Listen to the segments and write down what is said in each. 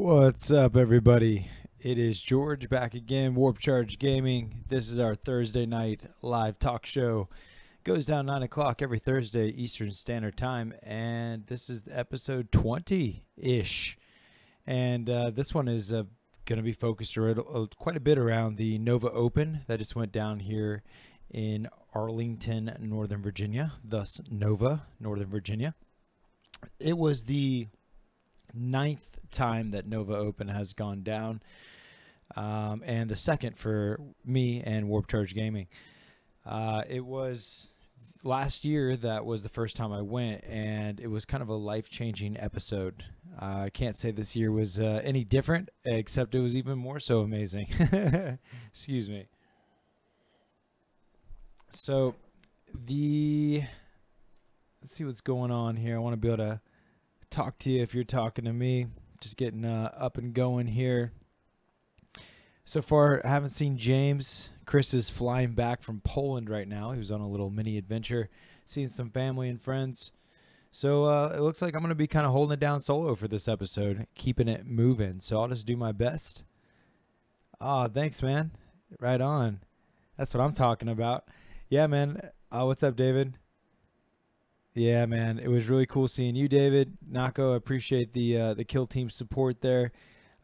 What's up, everybody? It is George back again, Warp Charge Gaming. This is our Thursday night live talk show. Goes down 9 o'clock every Thursday Eastern Standard Time, and this is episode 20-ish. And this one is going to be focused quite a bit around the Nova Open that just went down here in Arlington, Northern Virginia, thus Nova, Northern Virginia. It was the ninth time that Nova Open has gone down, and the second for me and Warp Charge Gaming. It was last year that was the first time I went, and it was kind of a life-changing episode. I can't say this year was any different, except it was even more so amazing. Excuse me. So let's see what's going on here. I want to be able to talk to you if you're talking to me. Just getting up and going here. So far, I haven't seen James. Chris is flying back from Poland right now. He was on a little mini adventure, seeing some family and friends. So it looks like I'm going to be kind of holding it down solo for this episode, keeping it moving. So I'll just do my best. Thanks, man. Right on. That's what I'm talking about. Yeah, man. What's up, David? Yeah, man, it was really cool seeing you, David. Nako, I appreciate the kill team support there.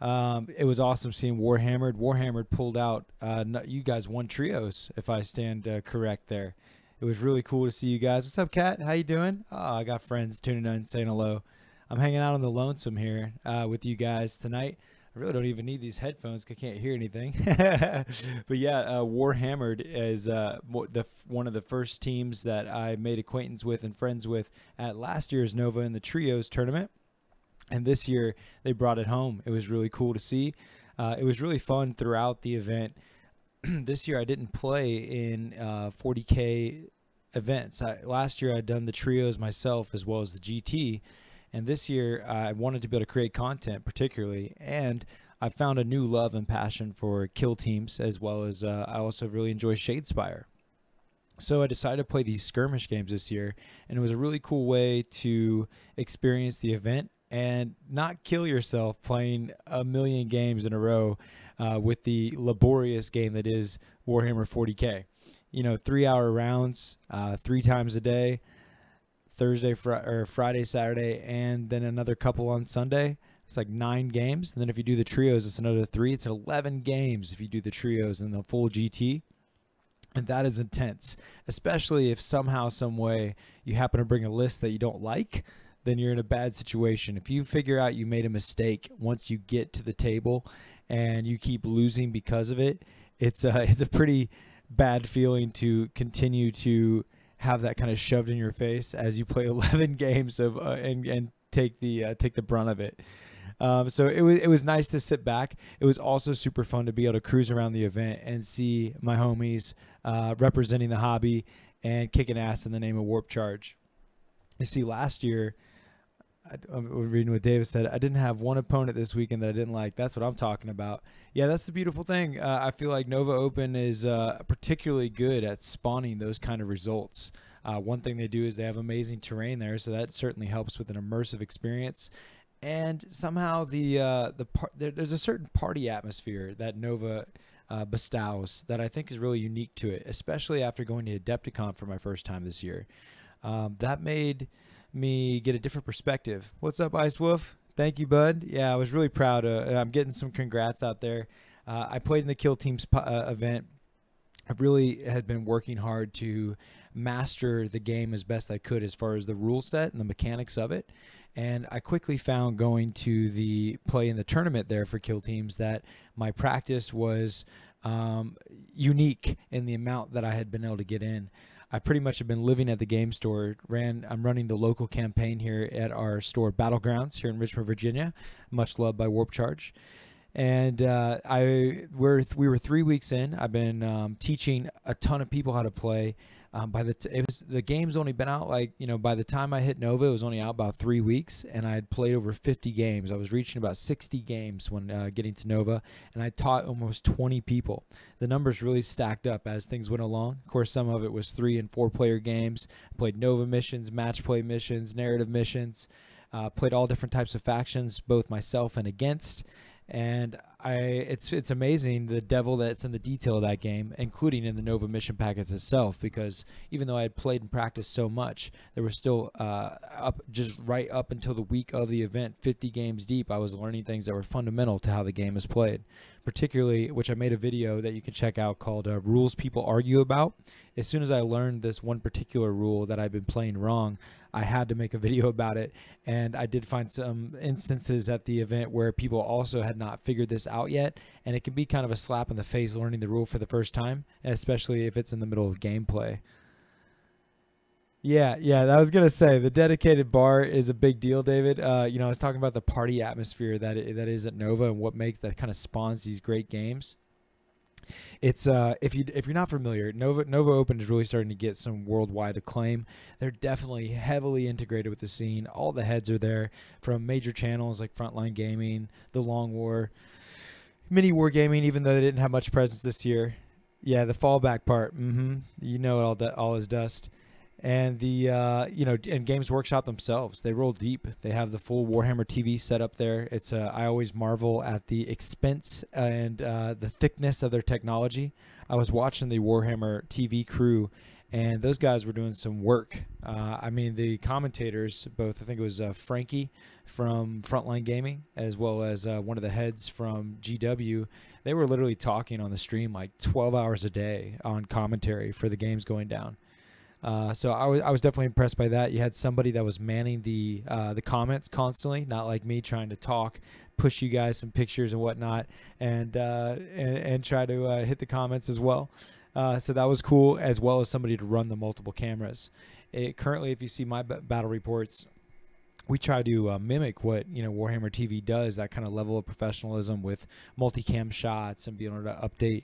It was awesome seeing Warhammered. Warhammered pulled out. You guys won trios, if I stand correct there. It was really cool to see you guys. What's up, Kat? How you doing? I got friends tuning in, saying hello. I'm hanging out on the lonesome here with you guys tonight. I really don't even need these headphones because I can't hear anything. But yeah, Warhammered is one of the first teams that I made acquaintance with and friends with at last year's Nova in the Trios tournament. And this year they brought it home. It was really cool to see. It was really fun throughout the event. This year I didn't play in 40K events. Last year I'd done the Trios myself as well as the GT. And this year, I wanted to be able to create content particularly, and I found a new love and passion for kill teams, as well as I also really enjoy Shadespire. So I decided to play these skirmish games this year, and it was a really cool way to experience the event and not kill yourself playing a million games in a row with the laborious game that is Warhammer 40K. You know, 3-hour rounds, 3 times a day. Thursday, Friday, Saturday, and then another couple on Sunday. It's like 9 games. And then if you do the trios, it's another 3. It's 11 games if you do the trios and the full GT. And that is intense, especially if somehow, some way, you happen to bring a list that you don't like, then you're in a bad situation. If you figure out you made a mistake once you get to the table and you keep losing because of it, it's a pretty bad feeling to continue to have that kind of shoved in your face as you play 11 games of and take the brunt of it. So it was nice to sit back. It was also super fun to be able to cruise around the event and see my homies representing the hobby and kicking ass in the name of Warp Charge. You see, last year, I'm reading what David said, I didn't have one opponent this weekend that I didn't like. That's what I'm talking about. Yeah, that's the beautiful thing. I feel like Nova Open is particularly good at spawning those kind of results. One thing they do is they have amazing terrain there, so that certainly helps with an immersive experience. And somehow there's a certain party atmosphere that Nova bestows that I think is really unique to it, especially after going to Adepticon for my first time this year. That made me get a different perspective. What's up, Ice Wolf? Thank you, bud. Yeah, I was really proud. I'm getting some congrats out there. I played in the Kill Teams event. I really had been working hard to master the game as best I could as far as the rule set and the mechanics of it. And I quickly found going to the play in the tournament there for Kill Teams that my practice was unique in the amount that I had been able to get in. I pretty much have been living at the game store. I'm running the local campaign here at our store Battlegrounds here in Richmond, Virginia. Much loved by Warp Charge. And we were 3 weeks in. I've been teaching a ton of people how to play. The game's only been out, like, you know, by the time I hit Nova, it was only out about 3 weeks, and I had played over 50 games. I was reaching about 60 games when getting to Nova, and I taught almost 20 people. The numbers really stacked up as things went along. Of course, some of it was 3 and 4 player games. I played Nova missions, match play missions, narrative missions. Played all different types of factions, both myself and against. And it's amazing the devil that's in the detail of that game, including in the Nova mission packets itself, because even though I had played and practiced so much, there was still just right up until the week of the event, 50 games deep, I was learning things that were fundamental to how the game is played. Particularly, which I made a video that you can check out called Rules People Argue About. As soon as I learned this one particular rule that I've been playing wrong, I had to make a video about it, and I did find some instances at the event where people also had not figured this out yet, and it can be kind of a slap in the face learning the rule for the first time, especially if it's in the middle of gameplay. Yeah, I was gonna say the dedicated bar is a big deal, David. You know, I was talking about the party atmosphere that is at Nova and what makes that kind of spawns these great games. It's if you're not familiar, Nova Open is really starting to get some worldwide acclaim. They're definitely heavily integrated with the scene. All the heads are there from major channels like Frontline Gaming, The Long War, Mini War Gaming, even though they didn't have much presence this year. Yeah, the fallback part. You know it all is dust. And the you know, and Games Workshop themselves, they roll deep. They have the full Warhammer TV set up there. It's I always marvel at the expense and the thickness of their technology. I was watching the Warhammer TV crew, and those guys were doing some work. I mean, the commentators, both, I think it was Frankie from Frontline Gaming, as well as one of the heads from GW, they were literally talking on the stream like 12 hours a day on commentary for the games going down. So I was definitely impressed by that. You had somebody that was manning the comments constantly, not like me trying to talk, push you guys some pictures and whatnot, and try to hit the comments as well. So that was cool, as well as somebody to run the multiple cameras. Currently, if you see my battle reports, we try to mimic what, you know, Warhammer TV does, that kind of level of professionalism with multicam shots and being able to update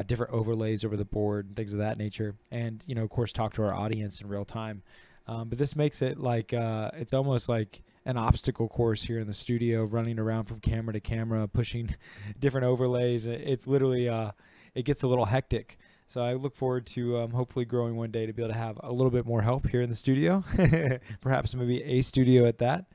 different overlays over the board and things of that nature, and, you know, of course, talk to our audience in real time. But this makes it like it's almost like an obstacle course here in the studio, running around from camera to camera, pushing different overlays. It's literally it gets a little hectic. So I look forward to hopefully growing one day to be able to have a little bit more help here in the studio, perhaps maybe a studio at that.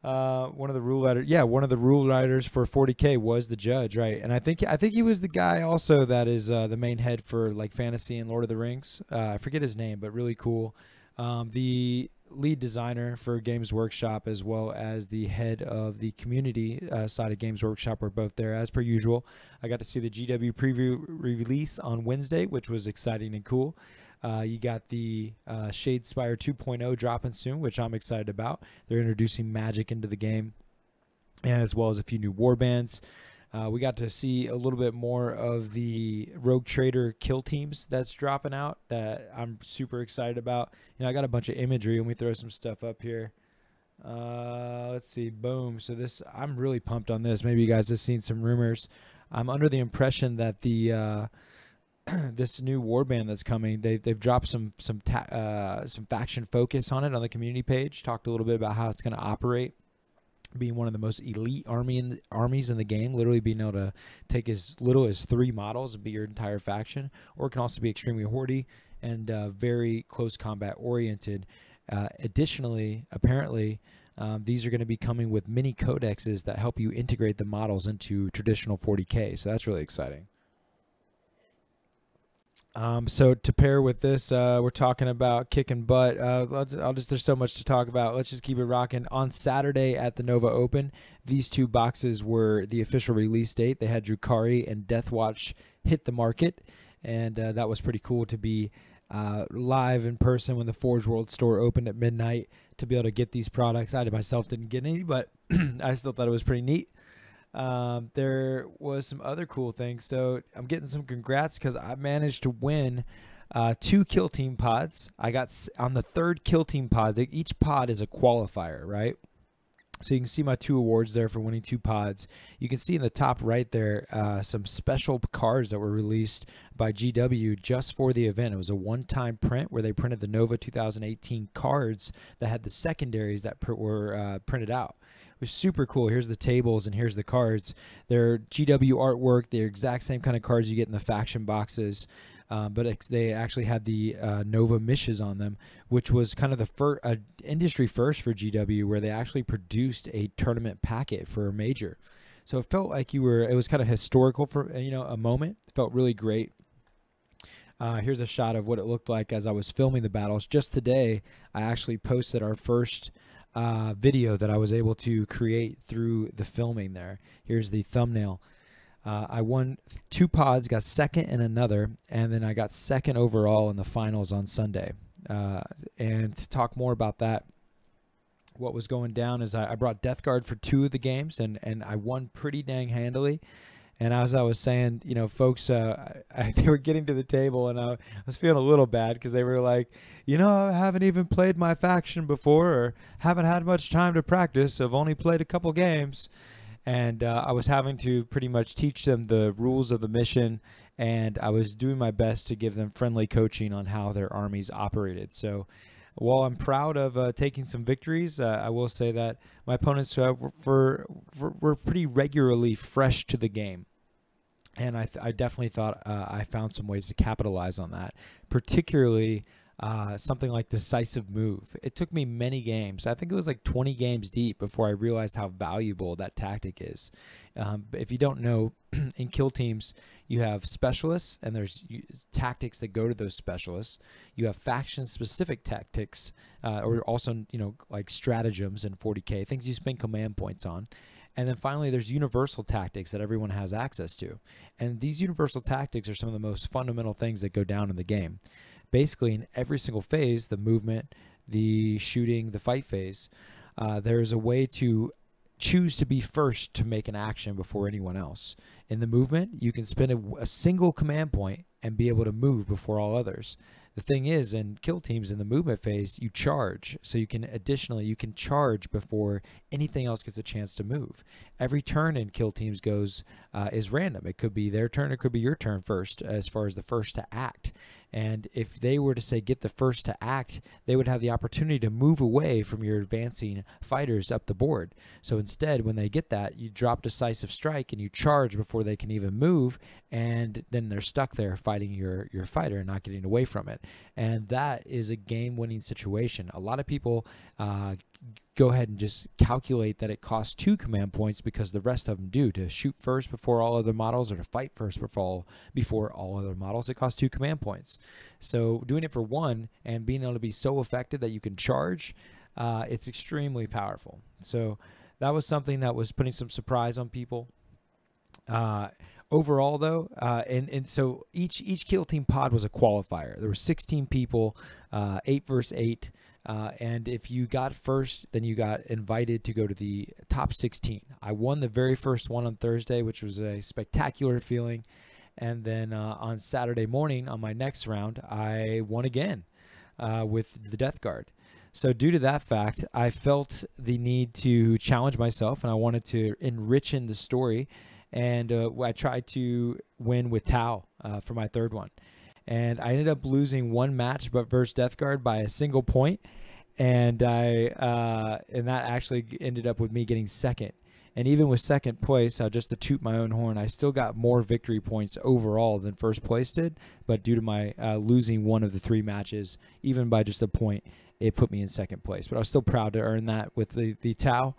One of the rule writers for 40K was the judge, right? And I think he was the guy also that is the main head for like fantasy and Lord of the Rings. I forget his name, but really cool. The lead designer for Games Workshop, as well as the head of the community side of Games Workshop, were both there as per usual. I got to see the GW preview release on Wednesday, which was exciting and cool. You got the Shadespire 2.0 dropping soon, which I'm excited about. They're introducing magic into the game, and as well as a few new warbands. We got to see a little bit more of the Rogue Trader kill teams that's dropping out that I'm super excited about. You know, I got a bunch of imagery. Let me throw some stuff up here. Let's see. Boom. So this, I'm really pumped on this. Maybe you guys have seen some rumors. I'm under the impression that the this new warband that's coming, they've dropped some faction focus on it on the community page. Talked a little bit about how it's going to operate, being one of the most elite armies in the game, literally being able to take as little as 3 models and be your entire faction, or it can also be extremely hoardy and very close combat oriented. Additionally, apparently, these are going to be coming with mini codexes that help you integrate the models into traditional 40K, so that's really exciting. So to pair with this, we're talking about kicking butt. There's so much to talk about. Let's just keep it rocking. On Saturday at the Nova Open, these 2 boxes were the official release date. They had Drukhari and Deathwatch hit the market, and that was pretty cool to be live in person when the Forge World store opened at midnight to be able to get these products. I myself didn't get any, but I still thought it was pretty neat. There was some other cool things. So I'm getting some congrats because I managed to win 2 kill team pods. I got on the 3rd kill team pod. Each pod is a qualifier, right? So you can see my 2 awards there for winning 2 pods. You can see in the top right there some special cards that were released by GW just for the event. It was a one-time print where they printed the Nova 2018 cards that had the secondaries that were printed out. It was super cool. Here's the tables and here's the cards. They're GW artwork. They're exact same kind of cards you get in the faction boxes. but they actually had the Nova Mishes on them, which was kind of the industry first for GW, where they actually produced a tournament packet for a major. So it felt like it was kind of historical for, a moment. It felt really great. Here's a shot of what it looked like as I was filming the battles. Just today, I actually posted our first video that I was able to create through the filming there. Here's the thumbnail. I won 2 pods, got second in another, and then I got second overall in the finals on Sunday. And to talk more about that, what was going down is I brought Death Guard for 2 of the games, and I won pretty dang handily. And as I was saying, folks, they were getting to the table, and I was feeling a little bad because they were like, I haven't even played my faction before, or haven't had much time to practice. I've only played a couple games. And I was having to pretty much teach them the rules of the mission, and I was doing my best to give them friendly coaching on how their armies operated. So while I'm proud of taking some victories, I will say that my opponents were pretty regularly fresh to the game. And I definitely thought I found some ways to capitalize on that, particularly something like decisive move. It took me many games. I think it was like 20 games deep before I realized how valuable that tactic is. If you don't know, in kill teams, you have specialists, and there's tactics that go to those specialists. You have faction-specific tactics, or also, like stratagems in 40K, things you spend command points on. And then finally, there's universal tactics that everyone has access to. And these universal tactics are some of the most fundamental things that go down in the game. Basically, in every single phase, the movement, the shooting, the fight phase, there's a way to choose to be first to make an action before anyone else. In the movement, you can spend a single command point and be able to move before all others. The thing is, in kill teams in the movement phase, you charge. So you can charge before anything else gets a chance to move. Every turn in kill teams is random. It could be their turn, it could be your turn first, as far as the first to act. And if they were to say get the first to act, they would have the opportunity to move away from your advancing fighters up the board. So instead, when they get that, you drop decisive strike and you charge before they can even move, and then they're stuck there fighting your fighter and not getting away from it. And that is a game-winning situation. A lot of people go ahead and just calculate that it costs 2 command points because the rest of them do. To shoot first before all other models, or to fight first before all other models, it costs 2 command points. So doing it for 1 and being able to be so effective that you can charge, it's extremely powerful. So that was something that was putting some surprise on people. Overall, though, and so each kill team pod was a qualifier. There were 16 people, 8 versus 8. And if you got first, then you got invited to go to the top 16. I won the very first one on Thursday, which was a spectacular feeling. And then on Saturday morning, on my next round, I won again with the Death Guard. So due to that fact, I felt the need to challenge myself, and I wanted to enrich in the story. And I tried to win with Tau for my third one. And I ended up losing 1 match, but versus Death Guard by a single point. And that actually ended up with me getting second. And even with second place, just to toot my own horn, I still got more victory points overall than first place did. But due to my losing 1 of the 3 matches, even by just a point, it put me in second place. But I was still proud to earn that with the Tau.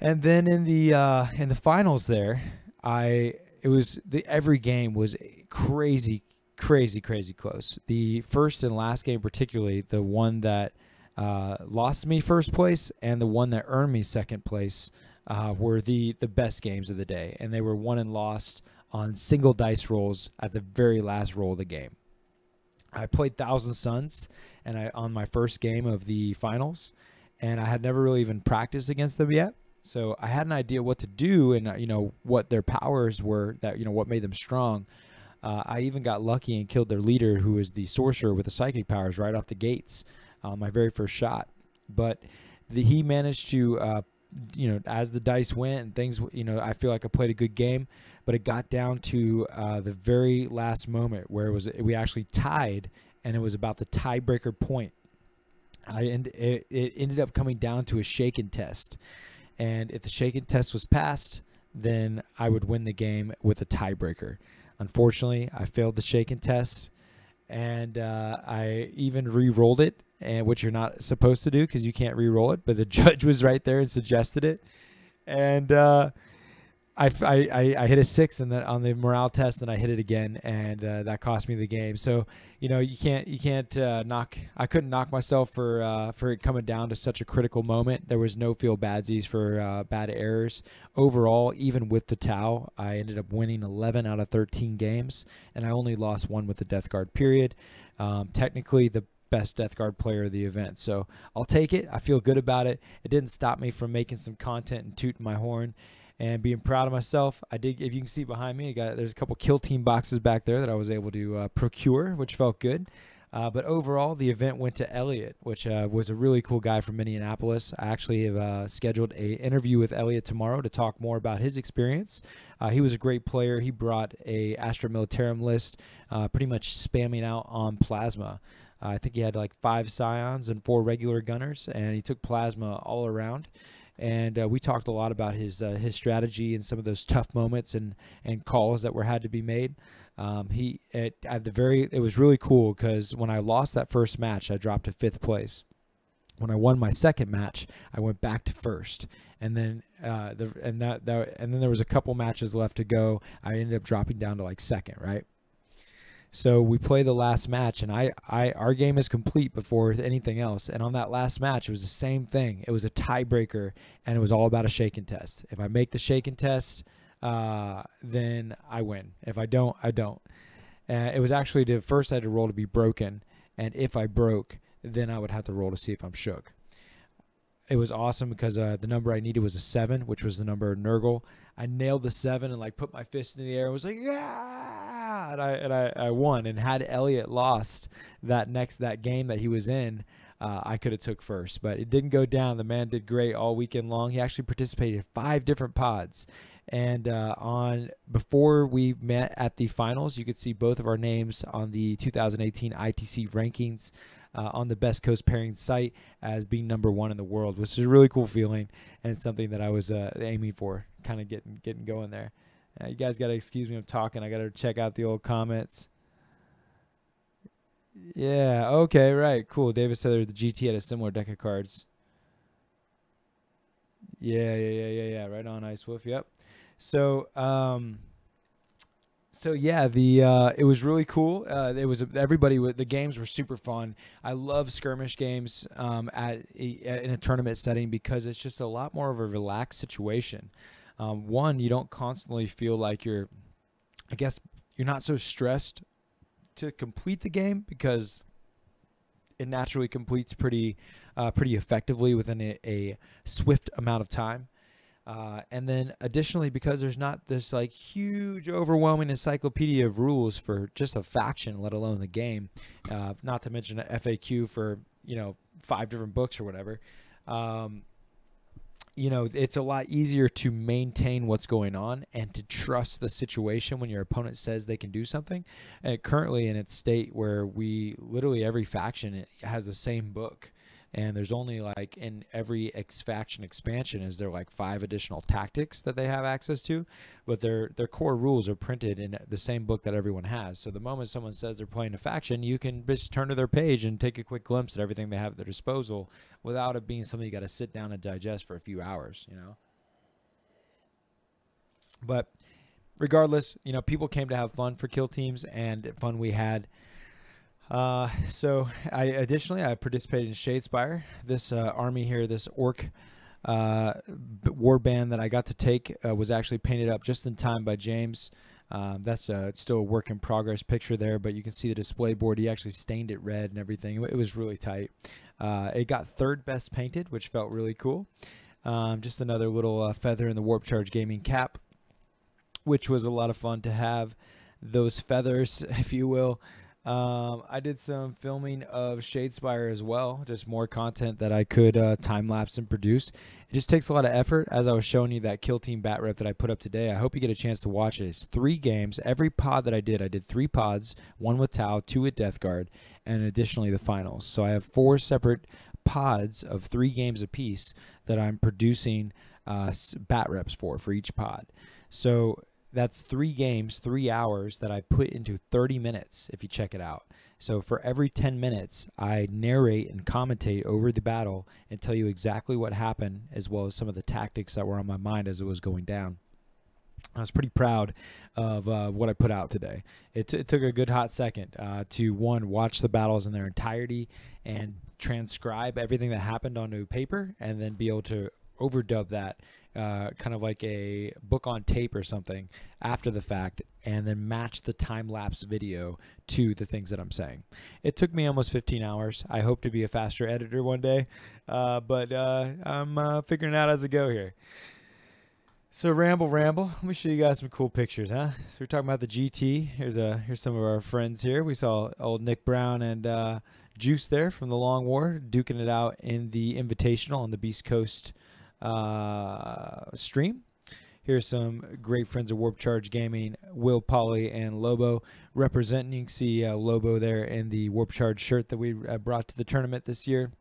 And then in the finals there, every game was crazy close. The first and last game, particularly the one that lost me first place and the one that earned me second place, were the best games of the day, and they were won and lost on single dice rolls at the very last roll of the game. I played Thousand Suns on my first game of the finals, and I had never really even practiced against them yet. So I had an idea what to do and what their powers were, that what made them strong. I even got lucky and killed their leader, who is the sorcerer with the psychic powers, right off the gates, my very first shot. But he managed to, as the dice went and things, I feel like I played a good game. But it got down to the very last moment where we actually tied, and it was about the tiebreaker point. It ended up coming down to a shaken test. And if the shaken test was passed, then I would win the game with a tiebreaker. Unfortunately, I failed the shaken test, and I even re-rolled it, and which you're not supposed to do because you can't re-roll it. But the judge was right there and suggested it, and I hit a 6 on the morale test, and I hit it again, and that cost me the game. So you can't knock. I couldn't knock myself for it coming down to such a critical moment. There was no feel badsies for bad errors. Overall, even with the Tau, I ended up winning 11 out of 13 games, and I only lost 1 with the Death Guard period. Technically, the best Death Guard player of the event. So I'll take it. I feel good about it. It didn't stop me from making some content and tooting my horn and being proud of myself. I did, if you can see behind me, there's a couple Kill Team boxes back there that I was able to procure, which felt good. But overall, the event went to Elliot, which was a really cool guy from Minneapolis. I actually have scheduled an interview with Elliot tomorrow to talk more about his experience. He was a great player. He brought a Astra Militarum list, pretty much spamming out on Plasma. I think he had like 5 Scions and 4 regular gunners, and he took Plasma all around. And we talked a lot about his strategy and some of those tough moments and calls that had to be made. It was really cool because when I lost that first match, I dropped to 5th place. When I won my second match, I went back to 1st, and then and then there was a couple matches left to go. I ended up dropping down to like 2nd, right? So we play the last match, and our game is complete before anything else. And on that last match, it was the same thing. It was a tiebreaker, and it was all about a shaken test. If I make the shaken test, then I win. If I don't, I don't. It was actually first I had to roll to be broken, and if I broke, then I would have to roll to see if I'm shook. It was awesome because the number I needed was a 7, which was the number of Nurgle. I nailed the 7 and like put my fist in the air and was like, yeah, and I won. And had Elliot lost that game that he was in, I could have took first, but it didn't go down. The man did great all weekend long. He actually participated in 5 different pods. And before we met at the finals, you could see both of our names on the 2018 ITC rankings on the Best Coast Pairing site as being number 1 in the world, which is a really cool feeling and something that I was aiming for, kind of getting going there. You guys got to excuse me, I'm talking. I got to check out the old comments. Yeah, okay, right, cool. David said the GT had a similar deck of cards. Yeah. Right on, Ice Wolf. Yep. So, yeah, it was really cool. The games were super fun. I love skirmish games in a tournament setting because it's just a lot more of a relaxed situation. One, you don't constantly feel like you're not so stressed to complete the game because it naturally completes pretty effectively within a swift amount of time. And then additionally, because there's not this like huge overwhelming encyclopedia of rules for just a faction, let alone the game, not to mention an FAQ for 5 different books or whatever, it's a lot easier to maintain what's going on and to trust the situation when your opponent says they can do something. And currently in its state where literally every faction has the same book. And there's only like in every faction expansion is there like 5 additional tactics that they have access to, but their core rules are printed in the same book that everyone has. So the moment someone says they're playing a faction, you can just turn to their page and take a quick glimpse at everything they have at their disposal without it being something you got to sit down and digest for a few hours, But regardless, people came to have fun for Kill Teams, and fun we had. So I participated in Shadespire. This army here, this orc war band that I got to take was actually painted up just in time by James. That's it's still a work in progress picture there, but you can see the display board. He actually stained it red and everything. It was really tight. It got 3rd best painted, which felt really cool. Just another little feather in the Warp Charge Gaming cap, which was a lot of fun to have those feathers, if you will. I did some filming of Shadespire as well, just more content that I could time-lapse and produce. It just takes a lot of effort, as I was showing you that Kill Team Bat Rep that I put up today. I hope you get a chance to watch it. It's 3 games. Every pod that I did 3 pods, 1 with Tau, 2 with Death Guard, and additionally the finals. So I have 4 separate pods of 3 games apiece that I'm producing bat reps for each pod. So that's 3 games, 3 hours that I put into 30 minutes if you check it out. So for every 10 minutes, I narrate and commentate over the battle and tell you exactly what happened, as well as some of the tactics that were on my mind as it was going down. I was pretty proud of what I put out today. It took a good hot second to, one, watch the battles in their entirety and transcribe everything that happened onto paper, and then be able to overdub that kind of like a book on tape or something after the fact, and then match the time-lapse video to the things that I'm saying. It took me almost 15 hours. I hope to be a faster editor one day, but I'm figuring it out as I go here. So ramble. Let me show you guys some cool pictures, huh? So we're talking about the GT. Here's some of our friends here. We saw old Nick Brown and Juice there from the Long War duking it out in the Invitational on the Beast Coast stream. Here's some great friends of Warp Charge Gaming, Will, Polly, and Lobo representing. You can see Lobo there in the Warp Charge shirt that we brought to the tournament this year.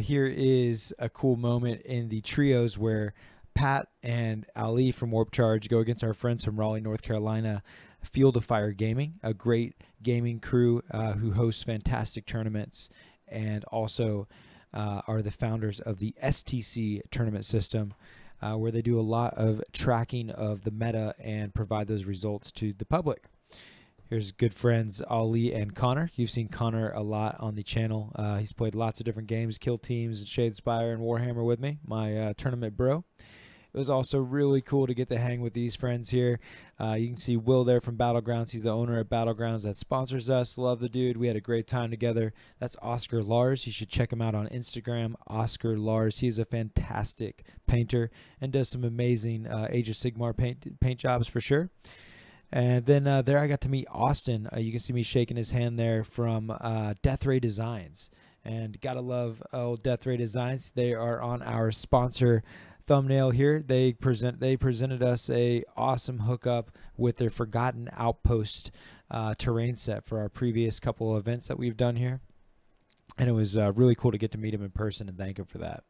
Here is a cool moment in the trios where Pat and Ali from Warp Charge go against our friends from Raleigh, North Carolina, Field of Fire Gaming, a great gaming crew who hosts fantastic tournaments, and also are the founders of the STC tournament system, where they do a lot of tracking of the meta and provide those results to the public. Here's good friends Ali and Connor. You've seen Connor a lot on the channel. He's played lots of different games, Kill Teams, Shadespire, and Warhammer with me, my tournament bro. It was also really cool to get to hang with these friends here. You can see Will there from Battlegrounds. He's the owner of Battlegrounds that sponsors us. Love the dude. We had a great time together. That's Oscar Lars. You should check him out on Instagram, Oscar Lars. He's a fantastic painter and does some amazing Age of Sigmar paint jobs for sure. And then there I got to meet Austin. You can see me shaking his hand there from Death Ray Designs. And gotta love old Death Ray Designs. They are on our sponsor thumbnail here. They presented us a awesome hookup with their Forgotten Outpost terrain set for our previous couple of events that we've done here. And it was really cool to get to meet him in person and thank him for that.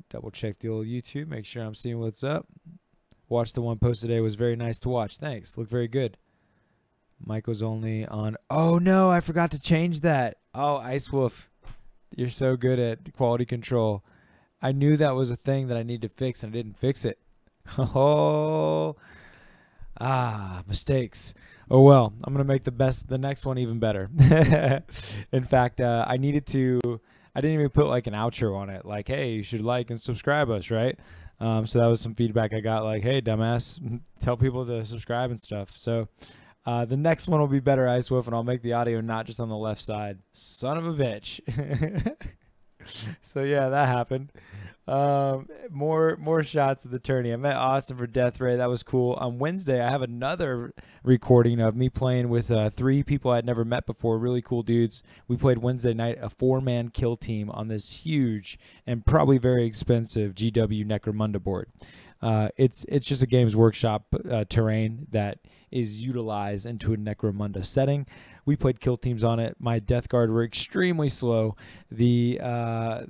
Double check the old YouTube, make sure I'm seeing what's up. Watched the one post today, was very nice to watch. Thanks, looked very good. Mike was only on, oh no, I forgot to change that. Oh, Ice Wolf, you're so good at quality control. I knew that was a thing that I needed to fix and I didn't fix it. Oh, mistakes. Oh well, I'm going to make the next one even better. In fact, I didn't even put like an outro on it. Like, hey, you should like and subscribe us, right? So that was some feedback I got, like, hey, dumbass, tell people to subscribe and stuff. So the next one will be better, Ice Wolf, and I'll make the audio not just on the left side. Son of a bitch. So yeah, that happened. More shots of the tourney. I met Austin for Death Ray. That was cool. On Wednesday, I have another recording of me playing with 3 people I'd never met before. Really cool dudes. We played Wednesday night, a 4-man kill team on this huge and probably very expensive GW Necromunda board. It's just a Games Workshop terrain that is utilized into a Necromunda setting. We played kill teams on it. My Death Guard were extremely slow. The Adeptus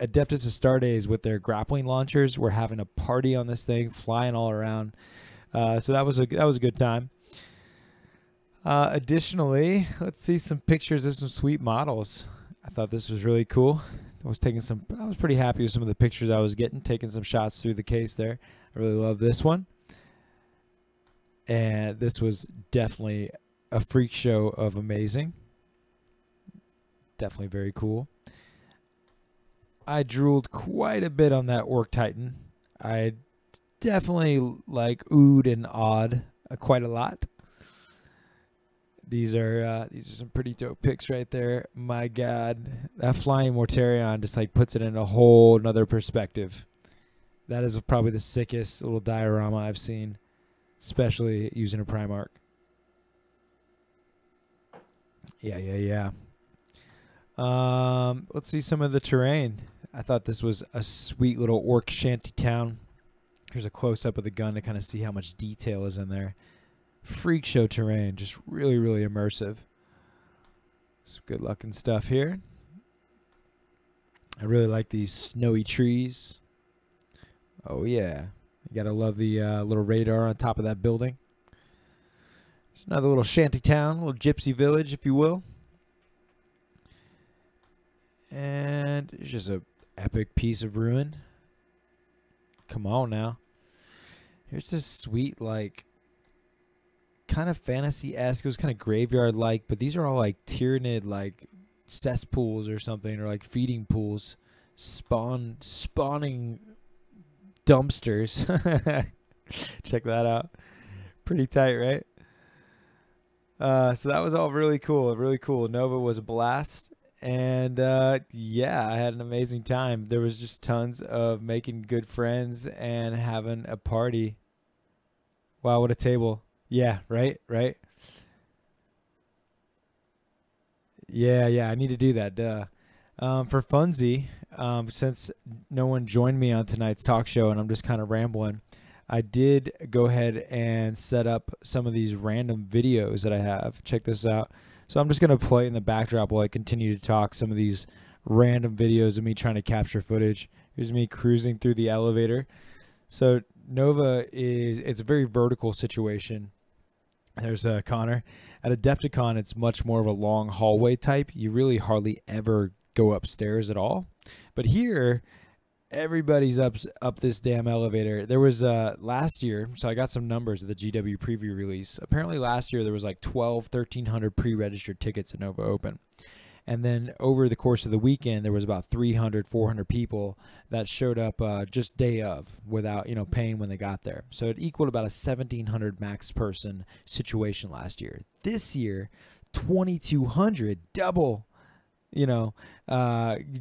Astartes with their grappling launchers were having a party on this thing, flying all around. So that was a good time. Additionally, let's see some pictures of some sweet models. I thought this was really cool. I was pretty happy with some of the pictures I was getting, taking some shots through the case there. I really love this one. And this was definitely a freak show of amazing. Definitely very cool. I drooled quite a bit on that Orc Titan. I definitely oohed and awed quite a lot. These are some pretty dope pics right there. My God, that flying Mortarion just puts it in a whole nother perspective. That is probably the sickest little diorama I've seen, especially using a Primarch. Yeah. Let's see some of the terrain. I thought this was a sweet little orc shanty town. Here's a close-up of the gun to kind of see how much detail is in there. Freak show terrain, just really, really immersive. Some good-looking stuff here. I really like these snowy trees. Oh, yeah. You gotta love the little radar on top of that building. It's another little shanty town, little gypsy village, if you will. And it's just a epic piece of ruin. Come on now. Here's this sweet, like, kind of fantasy-esque. It was kind of graveyard-like, but these are all like Tyranid, like cesspools or something, or like feeding pools, spawning dumpsters. Check that out. Pretty tight, right? So that was all really cool. Really cool. Nova was a blast. And yeah, I had an amazing time. There was just tons of making good friends and having a party. Wow, what a table. Yeah, right. Yeah, I need to do that. Duh. For funsie, since no one joined me on tonight's talk show and I'm just kind of rambling, I did go ahead and set up some of these random videos that I have. Check this out. So I'm just going to play in the backdrop while I continue to talk some of these random videos of me trying to capture footage. Here's me cruising through the elevator. So Nova it's a very vertical situation. There's Connor. At Adepticon, it's much more of a long hallway type. You really hardly ever go upstairs at all. But here, everybody's up this damn elevator. There was last year, so I got some numbers of the GW preview release. Apparently last year there was like 1,300 pre-registered tickets at Nova Open. And then over the course of the weekend, there was about 300, 400 people that showed up just day of without, paying when they got there. So it equaled about a 1,700 max person situation last year. This year, 2,200, double,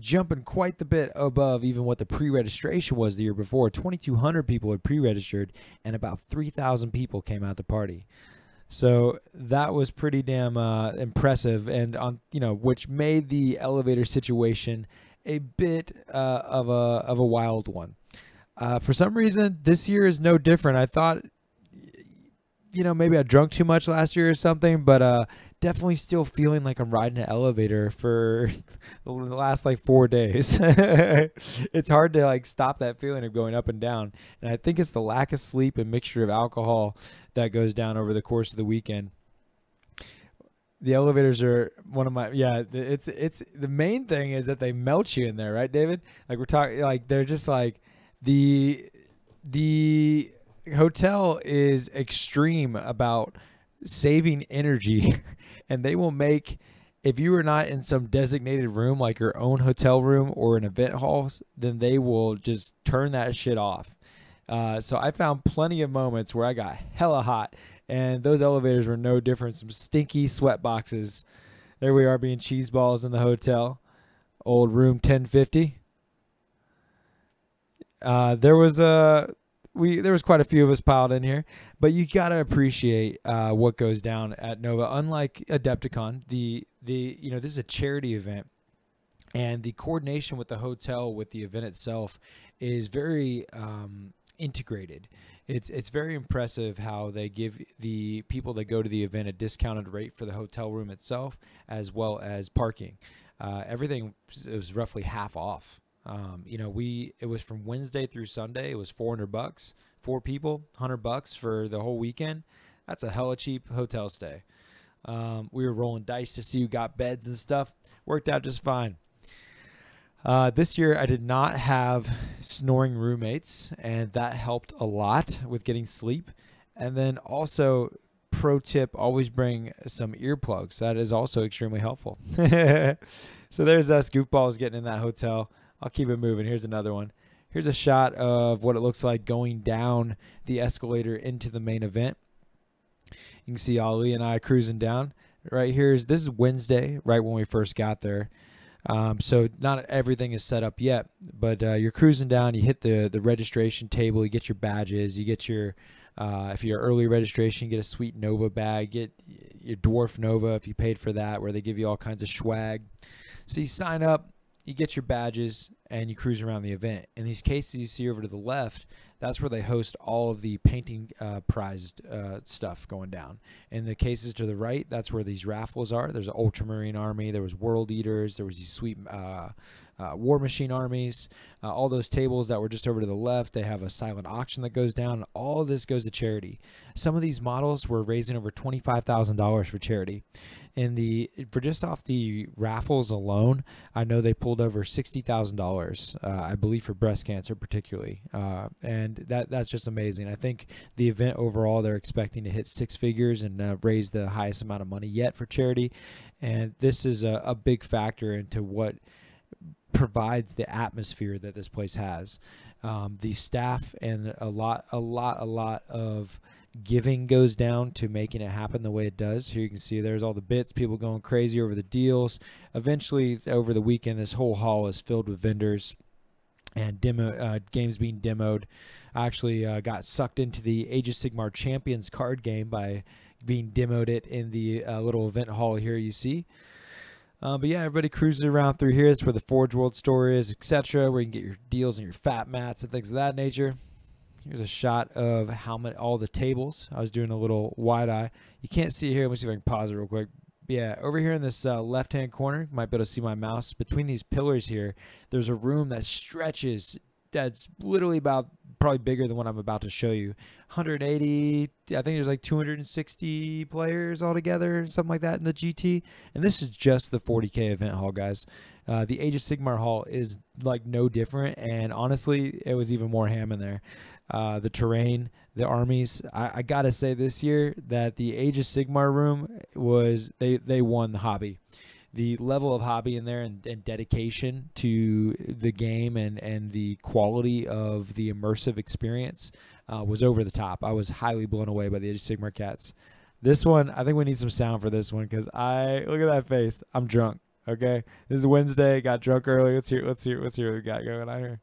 jumping quite the bit above even what the pre-registration was the year before. 2,200 people had pre-registered and about 3,000 people came out to party. So that was pretty damn impressive, and which made the elevator situation a bit of a wild one. For some reason, this year is no different. I thought, maybe I drunk too much last year or something, but definitely still feeling like I'm riding an elevator for the last like 4 days. It's hard to like stop that feeling of going up and down, and I think it's the lack of sleep and mixture of alcohol that goes down over the course of the weekend. The elevators are one of my it's the main thing is that they melt you in there, right, David? Like we're talking, like they're just like the hotel is extreme about saving energy, and they will make, if you are not in some designated room like your own hotel room or an event hall, then they will just turn that shit off. So I found plenty of moments where I got hella hot, and those elevators were no different. Some stinky sweat boxes. There we are being cheese balls in the hotel. Old room 1050. There was quite a few of us piled in here, but you gotta appreciate what goes down at Nova. Unlike Adepticon, this is a charity event, and the coordination with the hotel with the event itself is very integrated. It's very impressive how they give the people that go to the event a discounted rate for the hotel room itself, as well as parking. Everything was roughly half off. It was from Wednesday through Sunday. It was $400, 4 people, $100 for the whole weekend. That's a hella cheap hotel stay. We were rolling dice to see who got beds and stuff. Worked out just fine. This year I did not have snoring roommates, and that helped a lot with getting sleep. And then also, pro tip, always bring some earplugs. That is also extremely helpful. So there's us goofballs getting in that hotel. I'll keep it moving. Here's another one. Here's a shot of what it looks like going down the escalator into the main event. You can see Ali and I cruising down. Right here this is Wednesday, right when we first got there. So not everything is set up yet, but you're cruising down. You hit the registration table. You get your badges. You get your if you're early registration, you get a sweet Nova bag. Get your Dwarf Nova if you paid for that, where they give you all kinds of swag. So you sign up. You get your badges, and you cruise around the event. In these cases you see over to the left, that's where they host all of the painting prized stuff going down. In the cases to the right, that's where these raffles are. There's an Ultramarine Army. There was World Eaters. There was these sweet War Machine armies, all those tables that were just over to the left. They have a silent auction that goes down. All of this goes to charity. Some of these models were raising over $25,000 for charity. For just off the raffles alone, I know they pulled over $60,000, I believe, for breast cancer particularly, and that's just amazing. I think the event overall, they're expecting to hit six figures and raise the highest amount of money yet for charity, and this is a big factor into what provides the atmosphere that this place has. The staff and a lot of giving goes down to making it happen the way it does. Here you can see there's all the bits, people going crazy over the deals. Eventually, over the weekend, this whole hall is filled with vendors and games being demoed. I actually got sucked into the Age of Sigmar Champions card game by being demoed it in the little event hall here you see. But yeah, everybody cruises around through here. It's where the Forge World store is, etc., where you can get your deals and your fat mats and things of that nature. Here's a shot of all the tables. I was doing a little wide eye. You can't see it here. Let me see if I can pause it real quick. Yeah, over here in this left-hand corner, you might be able to see my mouse. Between these pillars here, there's a room that stretches. That's literally probably bigger than what I'm about to show you. 180, I think there's like 260 players altogether, something like that in the GT. And this is just the 40K event hall, guys. The Age of Sigmar hall is like no different, and honestly, it was even more ham in there. The terrain, the armies. I gotta say this year that the Age of Sigmar room they won the hobby. The level of hobby in there and dedication to the game and the quality of the immersive experience was over the top. I was highly blown away by the Age of Sigmar cats. This one, I think we need some sound for this one because look at that face. I'm drunk. Okay, this is Wednesday. Got drunk early. Let's hear what we got going on here.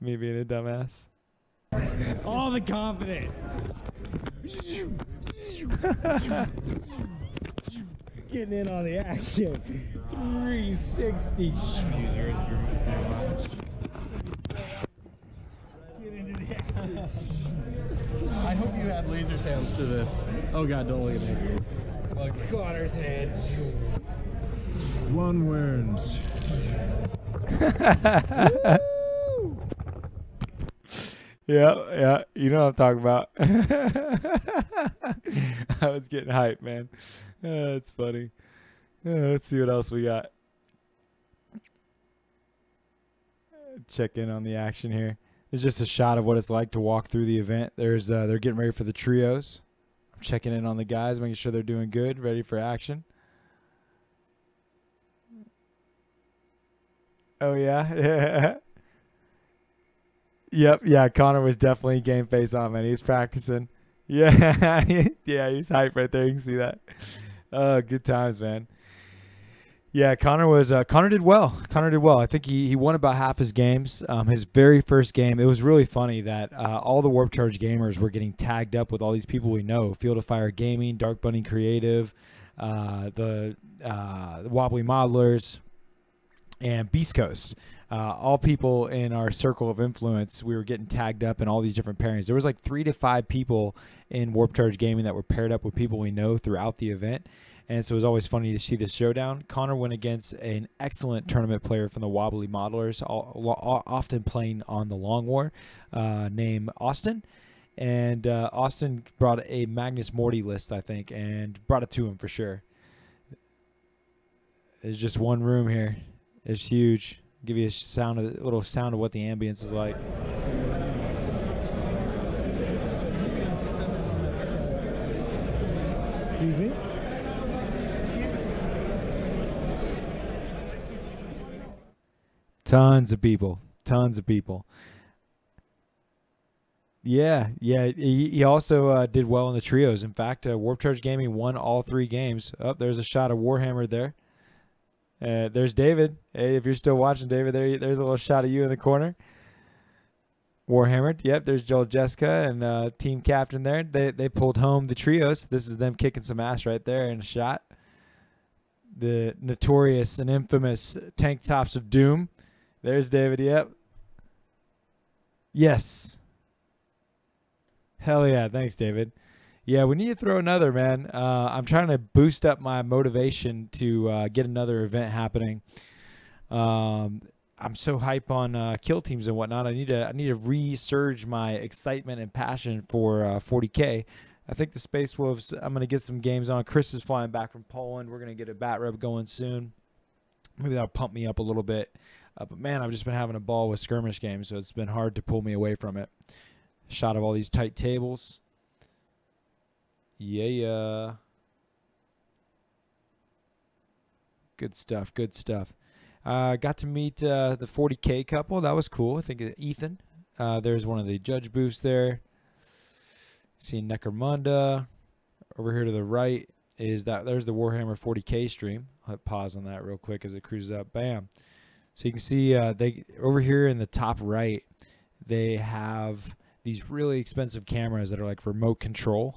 Me being a dumbass. All the confidence. Getting in on the action. 360. Get into the action. I hope you add laser sounds to this. Oh god, don't look at me. Like Connor's head. One wins. Yeah, you know what I'm talking about. I was getting hyped, man. That's funny. Let's see what else we got. Check in on the action here. It's just a shot of what it's like to walk through the event. They're getting ready for the trios. I'm checking in on the guys, making sure they're doing good, ready for action. Oh yeah. Yep, yeah, Connor was definitely game face on, man. He's practicing. Yeah, yeah, he's hyped right there. You can see that. Good times, man. Yeah, Connor did well. I think he won about half his games. His very first game, it was really funny that all the Warp Charge gamers were getting tagged up with all these people we know. Field of Fire Gaming, Dark Bunny Creative, the Wobbly Modelers, and Beast Coast. All people in our circle of influence, we were getting tagged up in all these different pairings. There was like 3 to 5 people in Warp Charge Gaming that were paired up with people we know throughout the event. And so it was always funny to see this showdown. Connor went against an excellent tournament player from the Wobbly Modelers, often playing on the Long War, named Austin. And Austin brought a Magnus Morty list, I think, and brought it to him for sure. There's just one room here. It's huge. Give you a little sound of what the ambience is like. Excuse me? Tons of people. Yeah. He also did well in the trios. In fact, Warp Charge Gaming won all 3 games. Oh, there's a shot of Warhammer there. There's David. Hey, if you're still watching, David, there's a little shot of you in the corner. Warhammer. Yep, there's Joel Jessica and team captain there. They pulled home the trios. This is them kicking some ass right there in a shot. The notorious and infamous Tank Tops of Doom. There's David. Yep. Yes. Hell yeah. Thanks, David. Yeah, we need to throw another, man. I'm trying to boost up my motivation to get another event happening. I'm so hype on kill teams and whatnot. I need to resurge my excitement and passion for 40K. I think the Space Wolves, I'm going to get some games on. Chris is flying back from Poland. We're going to get a bat rep going soon. Maybe that'll pump me up a little bit. But, man, I've just been having a ball with skirmish games, so it's been hard to pull me away from it. Shot of all these tight tables. Yeah. Good stuff, good stuff. Got to meet the 40K couple. That was cool. I think Ethan. There's one of the judge booths there. Seeing Necromunda. Over here to the right is there's the Warhammer 40K stream. I'll hit pause on that real quick as it cruises up. Bam. So you can see they over here in the top right, they have these really expensive cameras that are like remote control,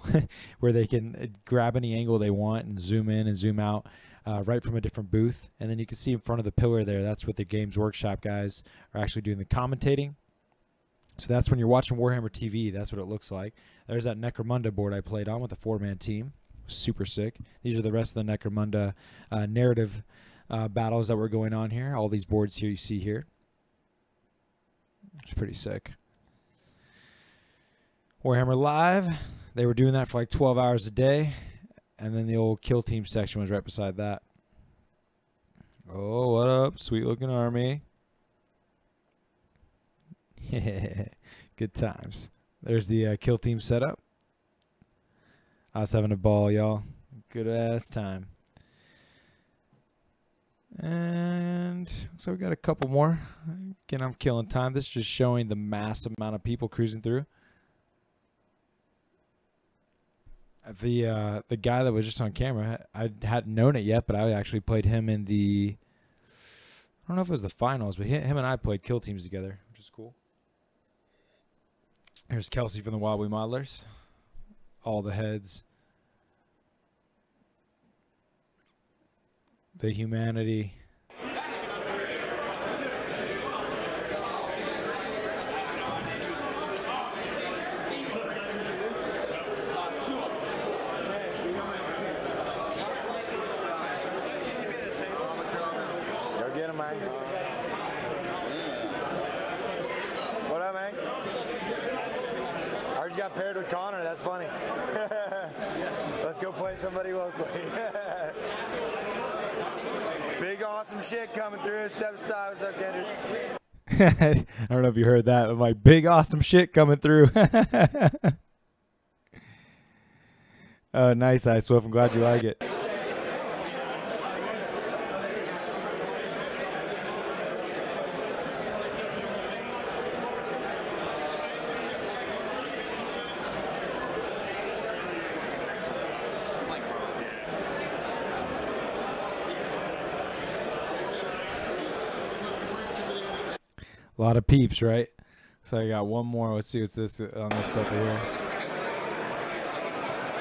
where they can grab any angle they want and zoom in and zoom out. Right from a different booth. And then you can see in front of the pillar there, that's what the Games Workshop guys are actually doing the commentating. So that's when you're watching Warhammer TV, that's what it looks like. There's that Necromunda board I played on with a 4-man team. Super sick. These are the rest of the Necromunda narrative battles that were going on here. All these boards here you see here. It's pretty sick. Warhammer Live, they were doing that for like 12 hours a day. And then the old kill team section was right beside that. Oh, what up? Sweet looking army. Good times. There's the kill team setup. I was having a ball, y'all. Good ass time. And so we got a couple more. Again, I'm killing time. This is just showing the massive amount of people cruising through. The guy that was just on camera, I hadn't known it yet, but I actually played him in the, I don't know if it was the finals, but him and I played kill teams together, which is cool. Here's Kelsey from the Wobbly Modelers. All the heads. The humanity. What up, man? I heard you got paired with Connor. That's funny. Let's go play somebody locally. Big awesome shit coming through. Step aside. What's up, Kendrick? I don't know if you heard that, but my big awesome shit coming through. Nice, Ice Wolf. I'm glad you like it. A lot of peeps, right? So I got one more. Let's see what's this on this puppy here.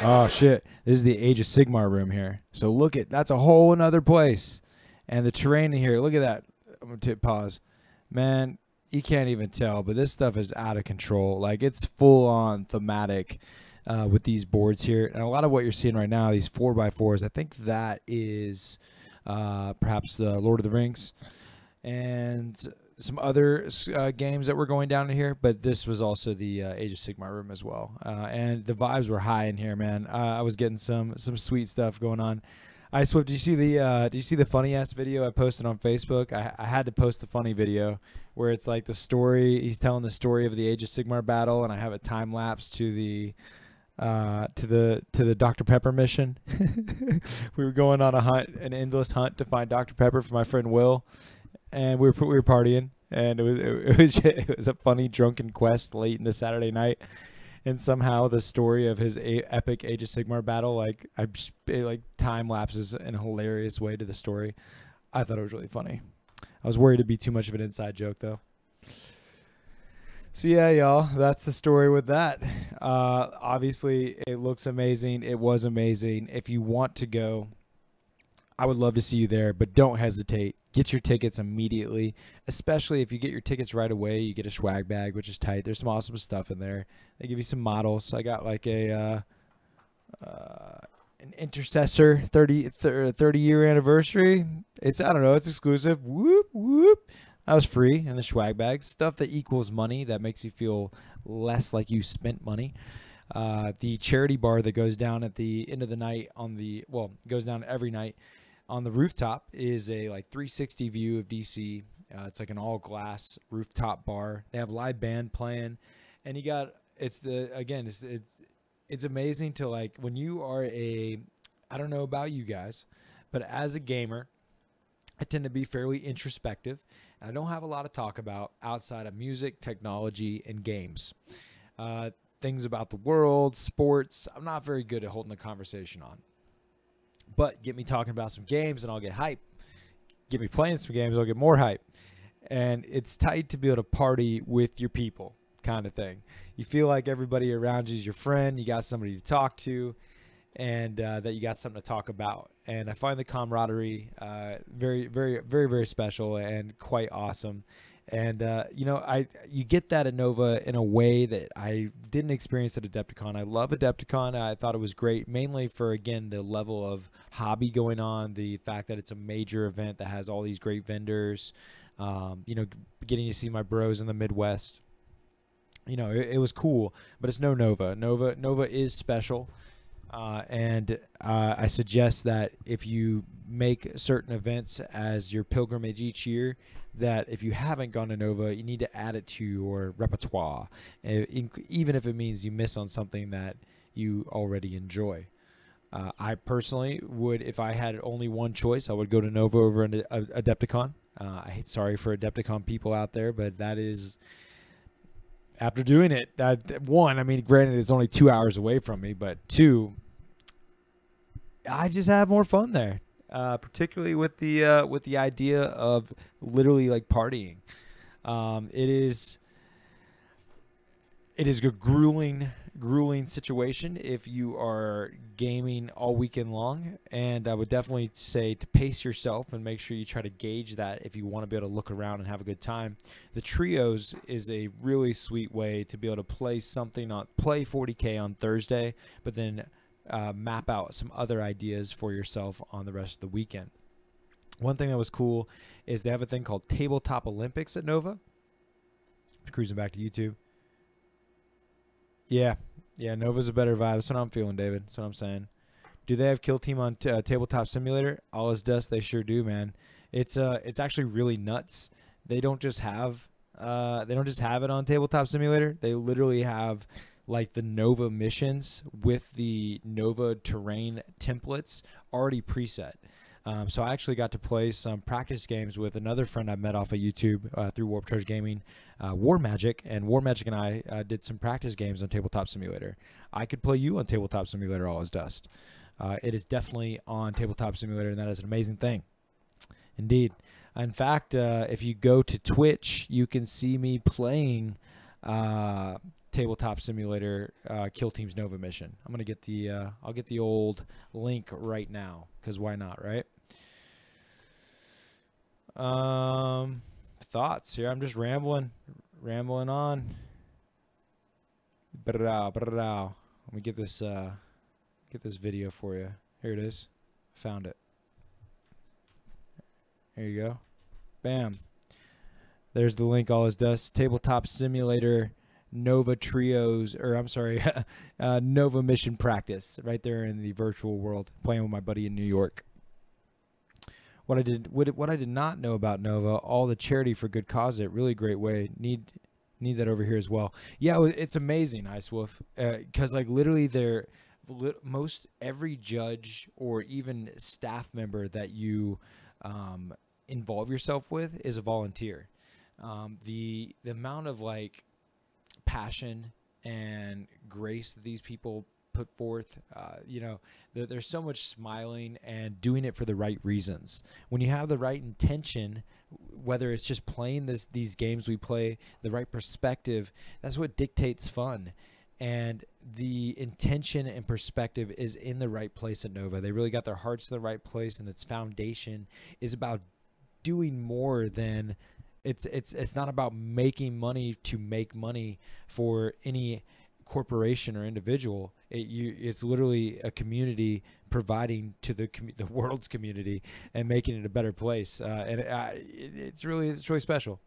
Oh, shit. This is the Age of Sigmar room here. So look at, that's a whole another place. And the terrain in here, look at that. I'm going to pause. Man, you can't even tell, but this stuff is out of control. Like, it's full-on thematic with these boards here. And a lot of what you're seeing right now, these 4x4s, I think that is perhaps the Lord of the Rings. And some other games that were going down in here, but this was also the Age of Sigmar room as well. And the vibes were high in here, man. I was getting some sweet stuff going on. Ice Swift, did you see the funny ass video I posted on Facebook? I had to post the funny video where it's like the story. He's telling the story of the Age of Sigmar battle, and I have a time lapse to the Dr. Pepper mission. We were going on a hunt, an endless hunt to find Dr. Pepper for my friend Will. And we were partying, and it was a funny drunken quest late into Saturday night, and somehow the story of his epic Age of Sigmar battle, it time lapses in a hilarious way to the story. I thought it was really funny. I was worried it'd be too much of an inside joke though. So yeah, y'all, that's the story with that. Obviously, it looks amazing. It was amazing. If you want to go, I would love to see you there, but don't hesitate. Get your tickets immediately, especially if you get your tickets right away. You get a swag bag, which is tight. There's some awesome stuff in there. They give you some models. I got like a an Intercessor 30-year anniversary. It's, I don't know, it's exclusive. Whoop, whoop. That was free in the swag bag. Stuff that equals money, that makes you feel less like you spent money. The charity bar that goes down at the end of the night goes down every night on the rooftop is a like 360 view of DC. It's like an all glass rooftop bar. They have live band playing, and you got, it's amazing to, like, when you are I don't know about you guys, but as a gamer, I tend to be fairly introspective, and I don't have a lot to talk about outside of music, technology, and games. Things about the world, sports, I'm not very good at holding a conversation on. But get me talking about some games and I'll get hype. Get me playing some games, I'll get more hype. And it's tight to be able to party with your people, kind of thing. You feel like everybody around you is your friend, you got somebody to talk to, and that you got something to talk about. And I find the camaraderie very, very, very, very special and quite awesome. And, you get that at Nova in a way that I didn't experience at Adepticon. I love Adepticon. I thought it was great, mainly for, again, the level of hobby going on, the fact that it's a major event that has all these great vendors, getting to see my bros in the Midwest. It was cool, but it's no Nova. Nova is special. And I suggest that if you make certain events as your pilgrimage each year, that if you haven't gone to Nova, you need to add it to your repertoire, even if it means you miss on something that you already enjoy. I personally would, if I had only one choice, I would go to Nova over Adepticon. Sorry for Adepticon people out there, but that is, after doing it, one, I mean, granted, it's only 2 hours away from me, but two, I just have more fun there. Particularly with the idea of literally like partying. It is a grueling situation if you are gaming all weekend long, and I would definitely say to pace yourself and make sure you try to gauge that if you want to be able to look around and have a good time. The trios is a really sweet way to be able to play 40K on Thursday, but then map out some other ideas for yourself on the rest of the weekend. One thing that was cool is they have a thing called Tabletop Olympics at Nova. I'm cruising back to YouTube. Yeah, Nova's a better vibe. That's what I'm feeling, David. That's what I'm saying. Do they have Kill Team on Tabletop Simulator? All is dust. They sure do, man. It's actually really nuts. They don't just have it on Tabletop Simulator. They literally have like the Nova missions with the Nova terrain templates already preset. So I actually got to play some practice games with another friend I met off of YouTube through Warped Tours Gaming, War Magic, and War Magic and I did some practice games on Tabletop Simulator. I could play you on Tabletop Simulator, all is dust. It is definitely on Tabletop Simulator, and that is an amazing thing. Indeed. In fact, if you go to Twitch, you can see me playing Tabletop Simulator Kill Team's Nova mission. I'm gonna get I'll get the old link right now, because why not, right? Thoughts here. I'm just rambling on. Let me get this video for you. Here it is. Found it. There you go. Bam. There's the link. All is dust. Tabletop Simulator Nova Trios, or I'm sorry, Nova Mission Practice, right there in the virtual world, playing with my buddy in New York. What I did not know about Nova, all the charity for good cause, it really great way. Need that over here as well. Yeah, it's amazing, Ice Wolf, because like literally most every judge or even staff member that you involve yourself with is a volunteer. The amount of like passion and grace that these people put forth, there's so much smiling and doing it for the right reasons. When you have the right intention, whether it's just playing these games we play, the right perspective, that's what dictates fun. And the intention and perspective is in the right place at Nova. They really got their hearts in the right place, and its foundation is about doing more than it's not about making money to make money for any corporation or individual. It's literally a community providing to the world's community and making it a better place. And it's really special.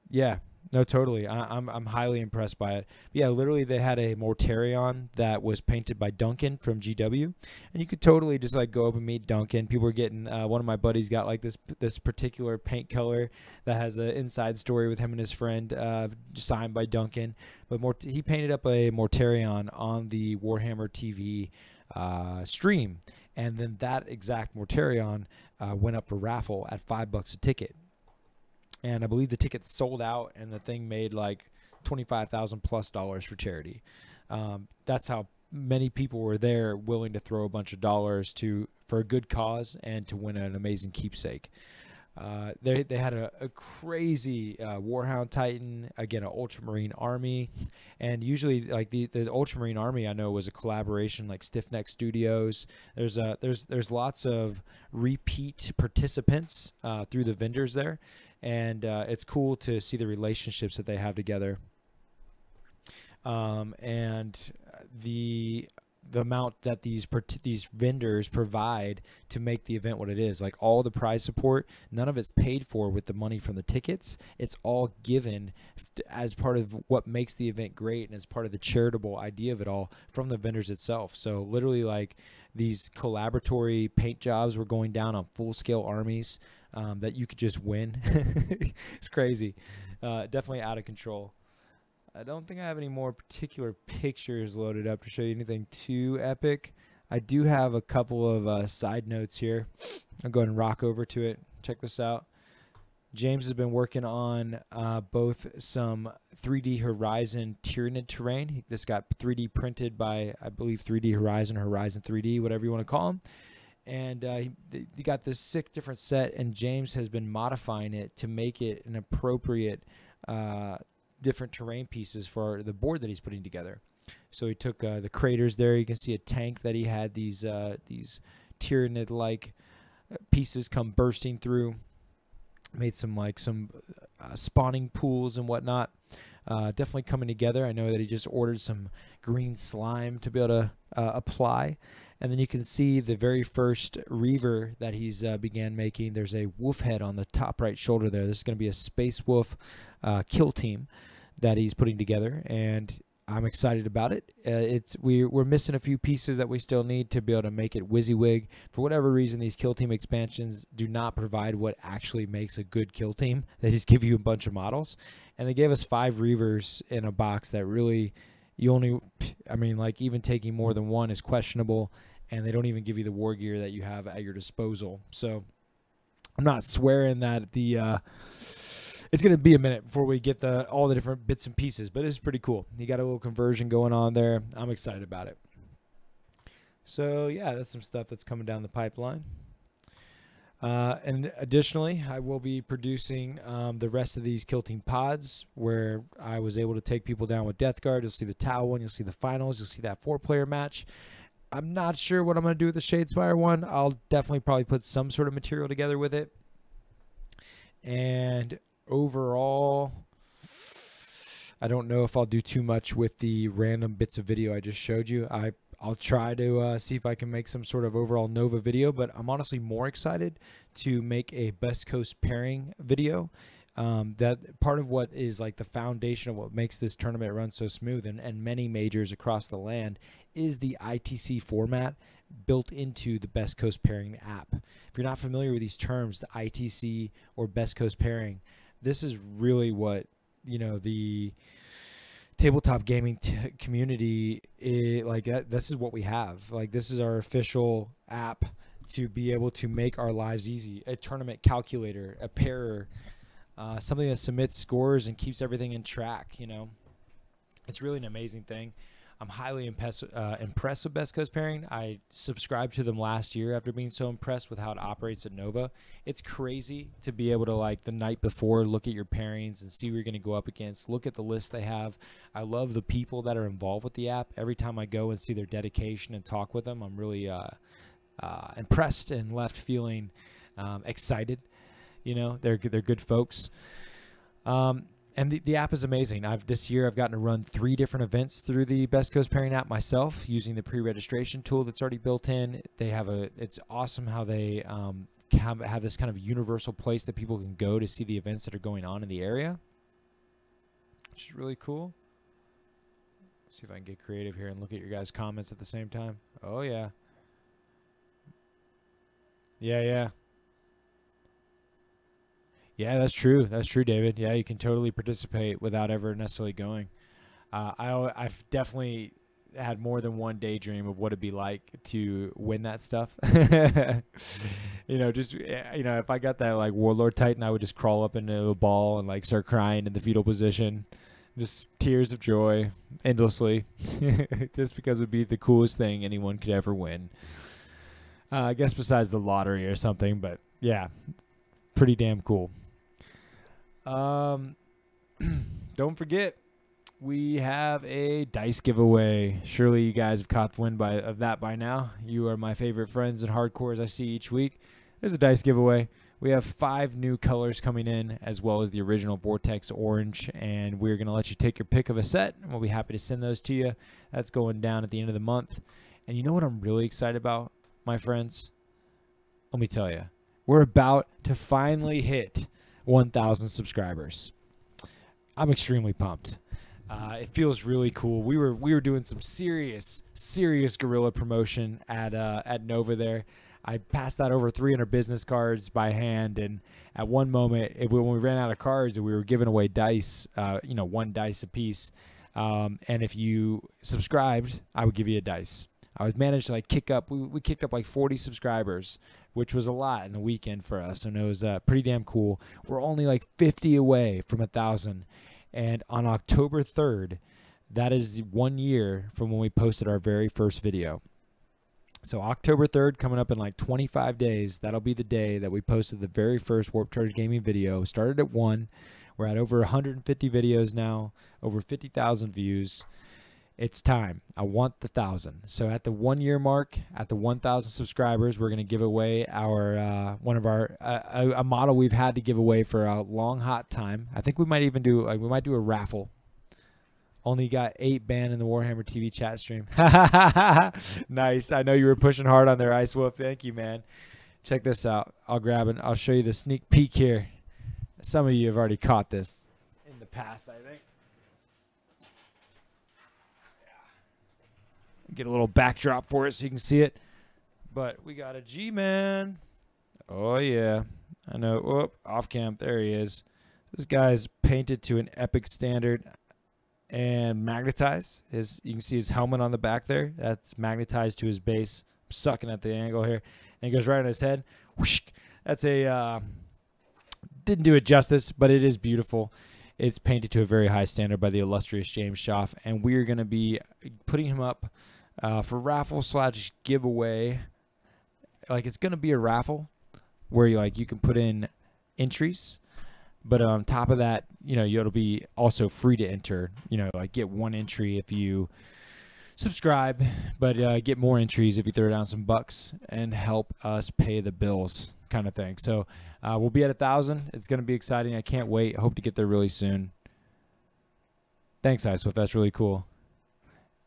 Yeah, no, totally. I'm highly impressed by it. But yeah, literally they had a Mortarion that was painted by Duncan from GW, and you could totally just like go up and meet Duncan. People were getting one of my buddies got like this particular paint color that has an inside story with him and his friend, signed by Duncan. But he painted up a Mortarion on the Warhammer TV stream, and then that exact Mortarion went up for raffle at $5 a ticket. And I believe the tickets sold out, and the thing made like $25,000+ for charity. That's how many people were there, willing to throw a bunch of dollars for a good cause and to win an amazing keepsake. They had a crazy Warhound Titan, again an Ultramarine army, and usually like the Ultramarine army I know was a collaboration like Stiffneck Studios. There's lots of repeat participants through the vendors there. And it's cool to see the relationships that they have together, and the amount that these vendors provide to make the event what it is. Like all the prize support, none of it's paid for with the money from the tickets. It's all given as part of what makes the event great and as part of the charitable idea of it all from the vendors itself. So literally, like these collaboratory paint jobs were going down on full-scale armies. That you could just win. It's crazy. Definitely out of control. I don't think I have any more particular pictures loaded up to show you anything too epic. I do have a couple of side notes here. I'll go ahead and rock over to it. Check this out. James has been working on both some 3D Horizon Tyranid terrain. This got 3D printed by, I believe, 3D Horizon, Horizon 3D, whatever you want to call them. And he got this sick different set, and James has been modifying it to make it an appropriate different terrain pieces for the board that he's putting together. So he took the craters there. You can see a tank that he had these Tyranid-like pieces come bursting through. Made some spawning pools and whatnot. Definitely coming together. I know that he just ordered some green slime to be able to apply. And then you can see the very first Reaver that he's began making. There's a wolf head on the top right shoulder there. This is going to be a Space Wolf kill team that he's putting together, and I'm excited about it. We're missing a few pieces that we still need to be able to make it WYSIWYG. For whatever reason, these kill team expansions do not provide what actually makes a good kill team. They just give you a bunch of models, and they gave us 5 Reavers in a box that really even taking more than one is questionable, and they don't even give you the war gear that you have at your disposal. So I'm not swearing that it's going to be a minute before we get all the different bits and pieces, but it's pretty cool. You got a little conversion going on there. I'm excited about it. So yeah, that's some stuff that's coming down the pipeline. And additionally, I will be producing the rest of these Kill Team pods, where I was able to take people down with Death Guard. You'll see the Tau one, you'll see the finals, you'll see that 4-player match. I'm not sure what I'm going to do with the Shadespire one. I'll definitely probably put some sort of material together with it. And overall, I don't know if I'll do too much with the random bits of video I just showed you. I'll try to see if I can make some sort of overall Nova video, but I'm honestly more excited to make a Best Coast pairing video. That part of what is like the foundation of what makes this tournament run so smooth and many majors across the land is the ITC format built into the Best Coast pairing app. If you're not familiar with these terms, the ITC or Best Coast pairing, this is really what, the tabletop gaming community this is what we have. Like, this is our official app to be able to make our lives easy. A tournament calculator, a pairer, something that submits scores and keeps everything in track. It's really an amazing thing. I'm highly impressed with Best Coast pairing. I subscribed to them last year after being so impressed with how it operates at Nova. It's crazy to be able to, like, the night before, look at your pairings and see who you're going to go up against, look at the list they have. I love the people that are involved with the app. Every time I go and see their dedication and talk with them, I'm really impressed and left feeling excited. They're good folks. And the app is amazing. This year I've gotten to run 3 different events through the Best Coast Pairing app myself using the pre-registration tool that's already built in. They have it's awesome how they have this kind of universal place that people can go to see the events that are going on in the area, which is really cool. See if I can get creative here and look at your guys' comments at the same time. Oh, yeah. Yeah. Yeah, that's true. That's true, David. Yeah, you can totally participate without ever necessarily going. I've definitely had more than one daydream of what it'd be like to win that stuff. If I got that like Warlord Titan, I would just crawl up into a ball and like start crying in the fetal position. Just tears of joy endlessly, just because it would be the coolest thing anyone could ever win. I guess besides the lottery or something, but yeah, pretty damn cool. Don't forget, we have a dice giveaway. Surely you guys have caught the wind of that by now. You are my favorite friends and hardcores I see each week. There's a dice giveaway. We have 5 new colors coming in, as well as the original Vortex Orange, and we're going to let you take your pick of a set, and we'll be happy to send those to you. That's going down at the end of the month. And you know what I'm really excited about, my friends? Let me tell you. We're about to finally hit 1,000 subscribers. I'm extremely pumped. It feels really cool. We were doing some serious guerrilla promotion at Nova there. I passed out over 300 business cards by hand, and at one moment, when we ran out of cards, we were giving away dice, 1 dice a piece. And if you subscribed, I would give you a dice. I was managed to like kick up. We kicked up like 40 subscribers, which was a lot in a weekend for us, and it was pretty damn cool. We're only like 50 away from 1,000, and on October 3rd, that is 1 year from when we posted our very first video. So October 3rd, coming up in like 25 days, that'll be the day that we posted the very first Warped Charge Gaming video. Started at 1. We're at over 150 videos now, over 50,000 views. It's time. I want the 1,000. So at the 1 year mark, at the 1,000 subscribers, we're going to give away our a model we've had to give away for a long hot time. I think we might even do a raffle. Only got 8 banned in the Warhammer TV chat stream. Nice. I know you were pushing hard on there, Ice Wolf. Thank you, man. Check this out. I'll show you the sneak peek here. Some of you have already caught this in the past, I think. Get a little backdrop for it so you can see it. But we got a G-Man. Oh, yeah. I know. Whoop, off cam. There he is. This guy's painted to an epic standard and magnetized. You can see his helmet on the back there. That's magnetized to his base. I'm sucking at the angle here. And it goes right on his head. Whoosh. That's didn't do it justice, but it is beautiful. It's painted to a very high standard by the illustrious James Schaff, and we're going to be putting him up for raffle / giveaway. Like, it's going to be a raffle where you can put in entries, but on top of that, it'll be also free to enter. Get 1 entry if you subscribe, but get more entries if you throw down some bucks and help us pay the bills, kind of thing. So we'll be at 1,000. It's going to be exciting. I can't wait. I hope to get there really soon. Thanks, Icewolf. That's really cool.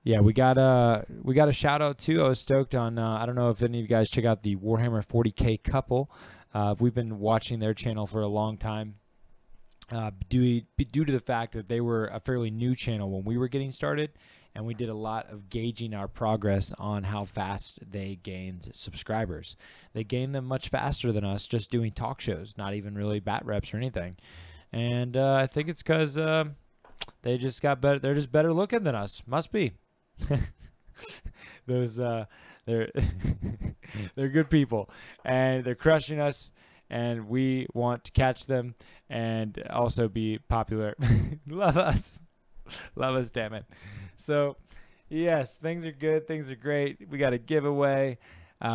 Yeah, we got a shout out too. I was stoked on. I don't know if any of you guys check out the Warhammer 40K couple. We've been watching their channel for a long time. Due to the fact that they were a fairly new channel when we were getting started, and we did a lot of gauging our progress on how fast they gained subscribers. They gained them much faster than us just doing talk shows, not even really bat reps or anything. And I think it's because they just got better. They're just better looking than us. Must be. They're they're good people, and they're crushing us. And we want to catch them and also be popular. Love us. Love us, damn it. So, yes, things are good. Things are great. We got a giveaway.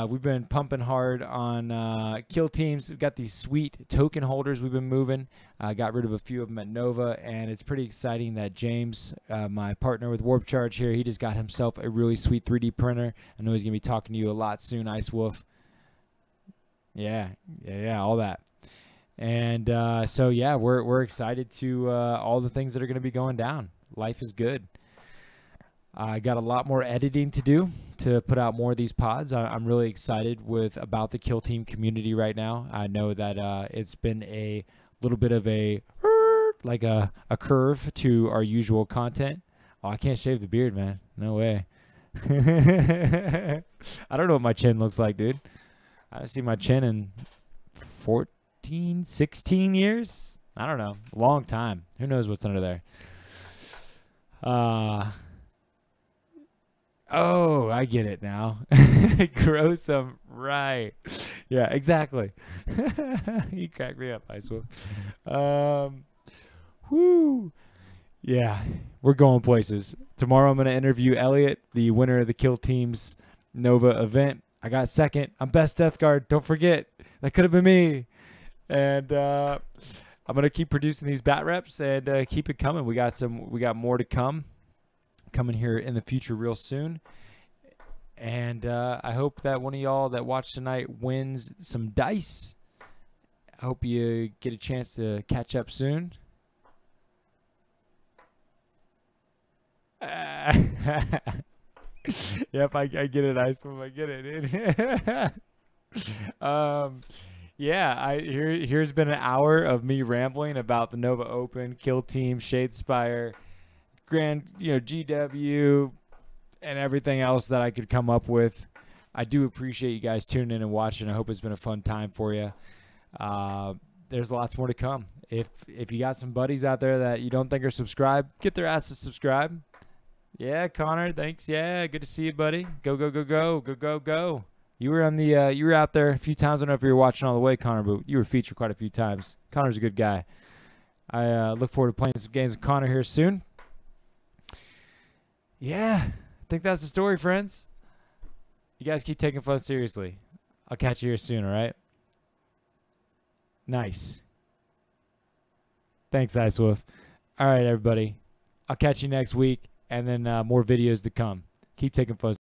We've been pumping hard on kill teams. We've got these sweet token holders we've been moving. Got rid of a few of them at Nova, and it's pretty exciting that James, my partner with Warp Charge here, he just got himself a really sweet 3D printer. I know he's going to be talking to you a lot soon, Ice Wolf. Yeah, all that. And so yeah, we're excited to all the things that are going to be going down. Life is good. I got a lot more editing to do to put out more of these pods. I'm really excited about the Kill Team community right now. I know that it's been a little bit of a curve to our usual content. Oh, I can't shave the beard, man. No way. I don't know what my chin looks like, dude. I haven't seen my chin in 14, 16 years. I don't know. A long time. Who knows what's under there? Oh, I get it now. Grow some, right. Yeah, exactly. You cracked me up, Ice Wolf. Whoo. Yeah, we're going places. Tomorrow I'm going to interview Elliot, the winner of the Kill Team's Nova event. I got second. I'm best Death Guard. Don't forget. That could have been me. And I'm going to keep producing these bat reps and keep it coming. We got more to come. Coming here in the future real soon. And I hope that one of y'all that watched tonight wins some dice. I hope you get a chance to catch up soon. Yep, I get it, Ice Wolf. I get it, dude. Yeah, here's been an hour of me rambling about the Nova Open, Kill Team, Shadespire, GW, and everything else that I could come up with. I do appreciate you guys tuning in and watching. I hope it's been a fun time for you. There's lots more to come. If you got some buddies out there that you don't think are subscribed, get their asses subscribed. Yeah, Connor, thanks. Yeah, good to see you, buddy. Go, go, go, go, go, go, go. You were on the you were out there a few times. I don't know if you were watching all the way, Connor, but you were featured quite a few times. Connor's a good guy. I look forward to playing some games with Connor here soon. Yeah, I think that's the story, friends. You guys keep taking fun seriously. I'll catch you here soon, all right? Nice. Thanks, Ice Wolf. All right, everybody. I'll catch you next week, and then more videos to come. Keep taking fun.